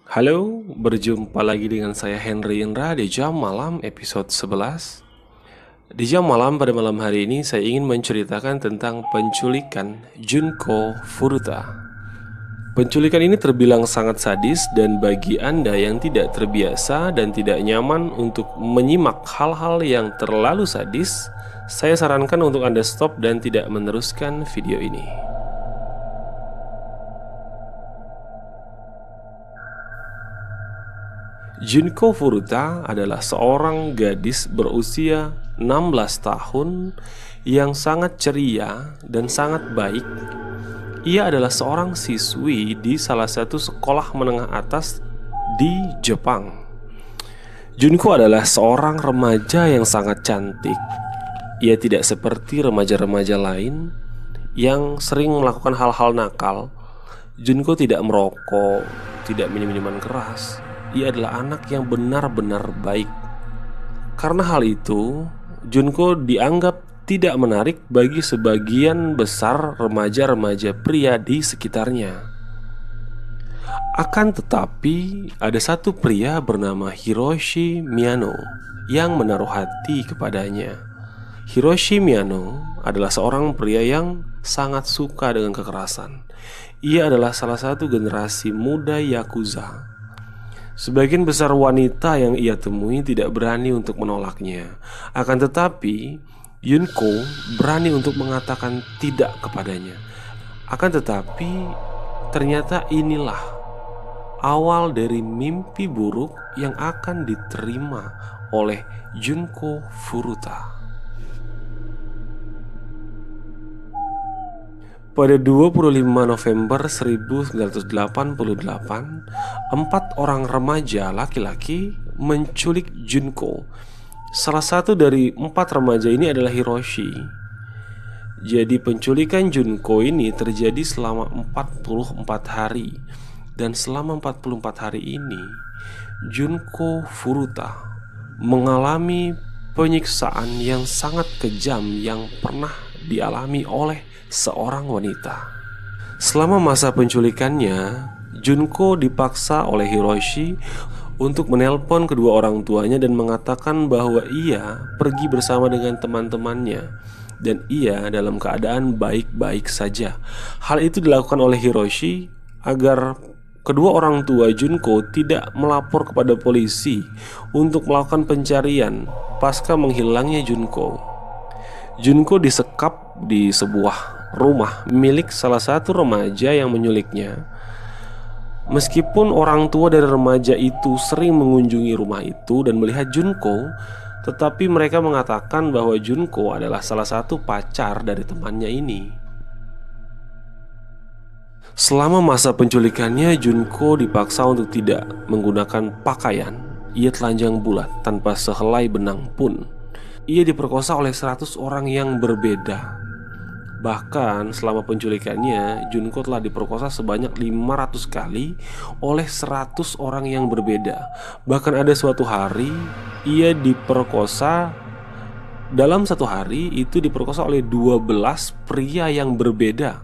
Halo, berjumpa lagi dengan saya Henry Indra di Jam Malam episode 11. Di Jam Malam pada malam hari ini saya ingin menceritakan tentang penculikan Junko Furuta. Penculikan ini terbilang sangat sadis dan bagi Anda yang tidak terbiasa dan tidak nyaman untuk menyimak hal-hal yang terlalu sadis, saya sarankan untuk Anda stop dan tidak meneruskan video ini. Junko Furuta adalah seorang gadis berusia 16 tahun yang sangat ceria dan sangat baik. Ia adalah seorang siswi di salah satu sekolah menengah atas di Jepang. Junko adalah seorang remaja yang sangat cantik. Ia tidak seperti remaja-remaja lain yang sering melakukan hal-hal nakal. Junko tidak merokok, tidak minum-minuman keras. Ia adalah anak yang benar-benar baik. Karena hal itu, Junko dianggap tidak menarik bagi sebagian besar remaja-remaja pria di sekitarnya. Akan tetapi, ada satu pria bernama Hiroshi Miyano yang menaruh hati kepadanya. Hiroshi Miyano adalah seorang pria yang sangat suka dengan kekerasan. Ia adalah salah satu generasi muda Yakuza. Sebagian besar wanita yang ia temui tidak berani untuk menolaknya. Akan tetapi, Junko berani untuk mengatakan tidak kepadanya. Akan tetapi, ternyata inilah awal dari mimpi buruk yang akan diterima oleh Junko Furuta. Pada 25 November 1988, 4 orang remaja laki-laki menculik Junko. Salah satu dari 4 remaja ini adalah Hiroshi. Jadi penculikan Junko ini terjadi selama 44 hari. Dan selama 44 hari ini, Junko Furuta mengalami penyiksaan yang sangat kejam yang pernah dialami oleh seorang wanita. Selama masa penculikannya, Junko dipaksa oleh Hiroshi untuk menelpon kedua orang tuanya dan mengatakan bahwa ia pergi bersama dengan teman-temannya dan ia dalam keadaan baik-baik saja. Hal itu dilakukan oleh Hiroshi agar kedua orang tua Junko tidak melapor kepada polisi untuk melakukan pencarian pasca menghilangnya Junko. Junko disekap di sebuah rumah milik salah satu remaja yang menyuliknya. Meskipun orang tua dari remaja itu sering mengunjungi rumah itu dan melihat Junko, tetapi mereka mengatakan bahwa Junko adalah salah satu pacar dari temannya ini. Selama masa penculikannya, Junko dipaksa untuk tidak menggunakan pakaian. Ia telanjang bulat tanpa sehelai benang pun. Ia diperkosa oleh 100 orang yang berbeda. Bahkan selama penculikannya, Junko telah diperkosa sebanyak 500 kali oleh 100 orang yang berbeda. Bahkan ada suatu hari ia diperkosa, dalam satu hari itu diperkosa oleh 12 pria yang berbeda.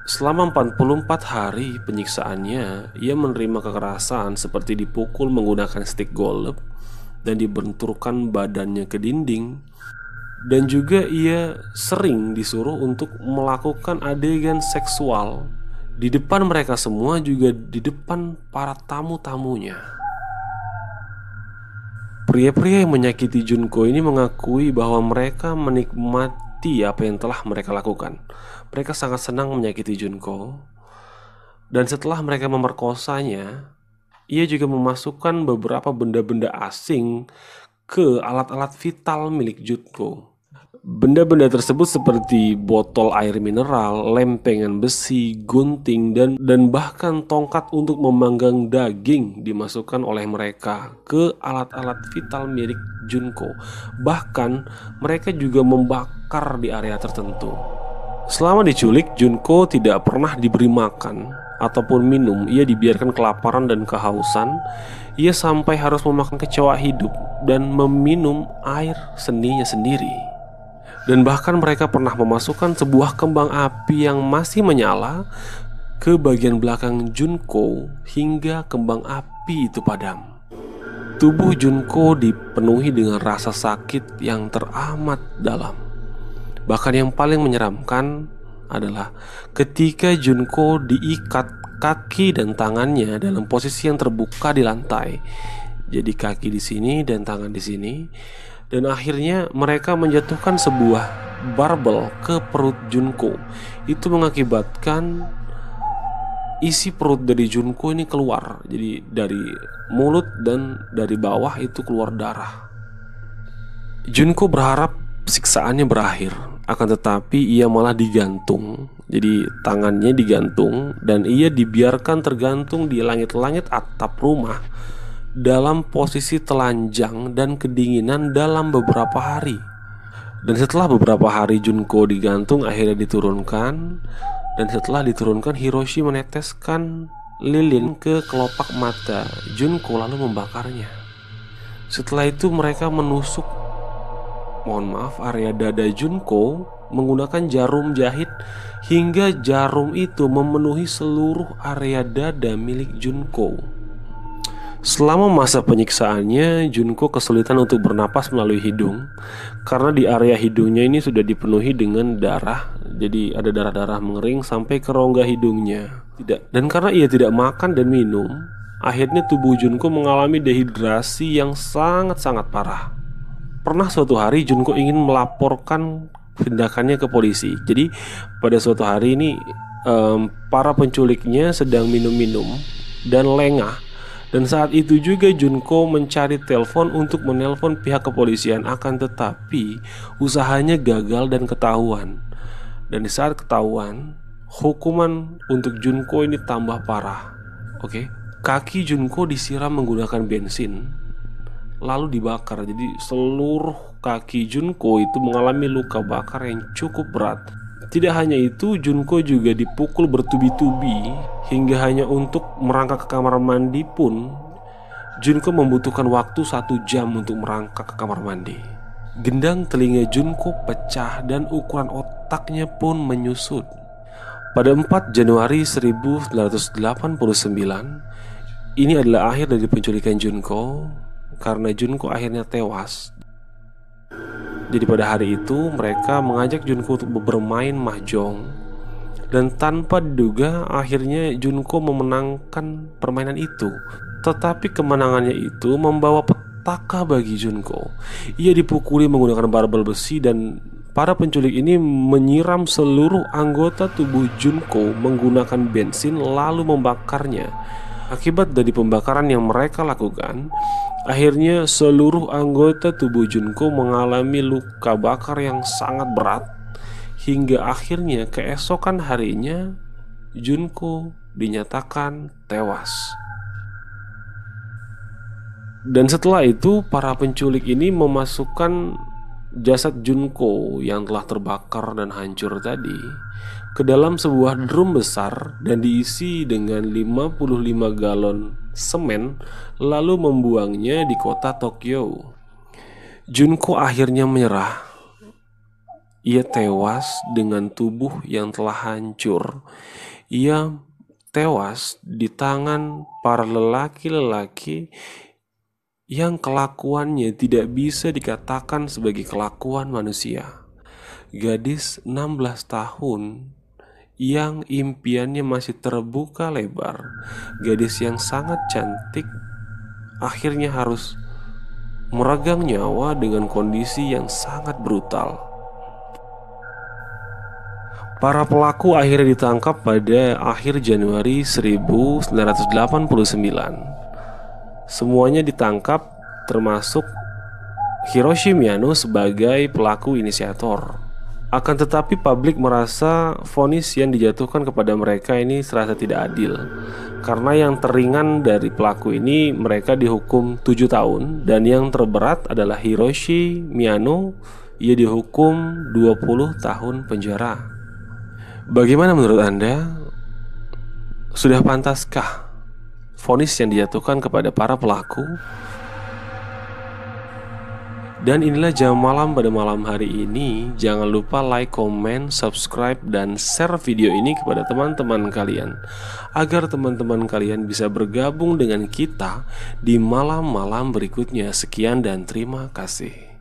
Selama 44 hari penyiksaannya, ia menerima kekerasan seperti dipukul menggunakan stik golf dan dibenturkan badannya ke dinding. Dan juga ia sering disuruh untuk melakukan adegan seksual di depan mereka semua, juga di depan para tamu-tamunya. Pria-pria yang menyakiti Junko ini mengakui bahwa mereka menikmati apa yang telah mereka lakukan. Mereka sangat senang menyakiti Junko. Dan setelah mereka memerkosanya, ia juga memasukkan beberapa benda-benda asing ke alat-alat vital milik Junko. Benda-benda tersebut seperti botol air mineral, lempengan besi, gunting, dan bahkan tongkat untuk memanggang daging dimasukkan oleh mereka ke alat-alat vital milik Junko. Bahkan mereka juga membakar di area tertentu. Selama diculik, Junko tidak pernah diberi makan ataupun minum. Ia dibiarkan kelaparan dan kehausan. Ia sampai harus memakan kecoa hidup dan meminum air seninya sendiri. Dan bahkan mereka pernah memasukkan sebuah kembang api yang masih menyala ke bagian belakang Junko hingga kembang api itu padam. Tubuh Junko dipenuhi dengan rasa sakit yang teramat dalam. Bahkan yang paling menyeramkan adalah ketika Junko diikat kaki dan tangannya dalam posisi yang terbuka di lantai. Jadi kaki di sini dan tangan di sini. Dan akhirnya mereka menjatuhkan sebuah barbel ke perut Junko. Itu mengakibatkan isi perut dari Junko ini keluar. Jadi dari mulut dan dari bawah itu keluar darah. Junko berharap siksaannya berakhir, akan tetapi ia malah digantung. Jadi tangannya digantung dan ia dibiarkan tergantung di langit-langit atap rumah dalam posisi telanjang dan kedinginan dalam beberapa hari. Dan setelah beberapa hari Junko digantung, akhirnya diturunkan. Dan setelah diturunkan, Hiroshi meneteskan lilin ke kelopak mata Junko lalu membakarnya. Setelah itu mereka menusuk area dada Junko menggunakan jarum jahit hingga jarum itu memenuhi seluruh area dada milik Junko. Selama masa penyiksaannya, Junko kesulitan untuk bernapas melalui hidung karena di area hidungnya ini sudah dipenuhi dengan darah. Jadi ada darah-darah mengering sampai ke rongga hidungnya. Dan karena ia tidak makan dan minum, akhirnya tubuh Junko mengalami dehidrasi yang sangat-sangat parah. Pernah suatu hari Junko ingin melaporkan tindakannya ke polisi. Jadi pada suatu hari ini para penculiknya sedang minum-minum dan lengah. Dan saat itu juga Junko mencari telepon untuk menelpon pihak kepolisian. Akan tetapi usahanya gagal dan ketahuan. Dan di saat ketahuan, hukuman untuk Junko ini tambah parah. Kaki Junko disiram menggunakan bensin lalu dibakar. Jadi seluruh kaki Junko itu mengalami luka bakar yang cukup berat. Tidak hanya itu, Junko juga dipukul bertubi-tubi hingga hanya untuk merangkak ke kamar mandi pun Junko membutuhkan waktu 1 jam untuk merangkak ke kamar mandi. Gendang telinga Junko pecah dan ukuran otaknya pun menyusut. Pada 4 Januari 1989, ini adalah akhir dari penculikan Junko karena Junko akhirnya tewas. Jadi pada hari itu mereka mengajak Junko untuk bermain mahjong. Dan tanpa diduga akhirnya Junko memenangkan permainan itu. Tetapi kemenangannya itu membawa petaka bagi Junko. Ia dipukuli menggunakan barbel besi dan para penculik ini menyiram seluruh anggota tubuh Junko menggunakan bensin lalu membakarnya. Akibat dari pembakaran yang mereka lakukan, akhirnya seluruh anggota tubuh Junko mengalami luka bakar yang sangat berat. Hingga akhirnya keesokan harinya Junko dinyatakan tewas. Dan setelah itu para penculik ini memasukkan jasad Junko yang telah terbakar dan hancur tadi ke dalam sebuah drum besar dan diisi dengan 55 galon semen lalu membuangnya di kota Tokyo. Junko akhirnya menyerah. Ia tewas dengan tubuh yang telah hancur. Ia tewas di tangan para lelaki-lelaki yang kelakuannya tidak bisa dikatakan sebagai kelakuan manusia. Gadis 16 tahun yang impiannya masih terbuka lebar, gadis yang sangat cantik, akhirnya harus meregang nyawa dengan kondisi yang sangat brutal. Para pelaku akhirnya ditangkap pada akhir Januari 1989. Semuanya ditangkap termasuk Hiroshi Miyano sebagai pelaku inisiator. Akan tetapi publik merasa vonis yang dijatuhkan kepada mereka ini serasa tidak adil. Karena yang teringan dari pelaku ini mereka dihukum 7 tahun. Dan yang terberat adalah Hiroshi Miyano. Ia dihukum 20 tahun penjara. Bagaimana menurut Anda? Sudah pantaskah vonis yang dijatuhkan kepada para pelaku? Dan inilah jam malam pada malam hari ini. Jangan lupa like, comment, subscribe, dan share video ini kepada teman-teman kalian, agar teman-teman kalian bisa bergabung dengan kita di malam-malam berikutnya. Sekian dan terima kasih.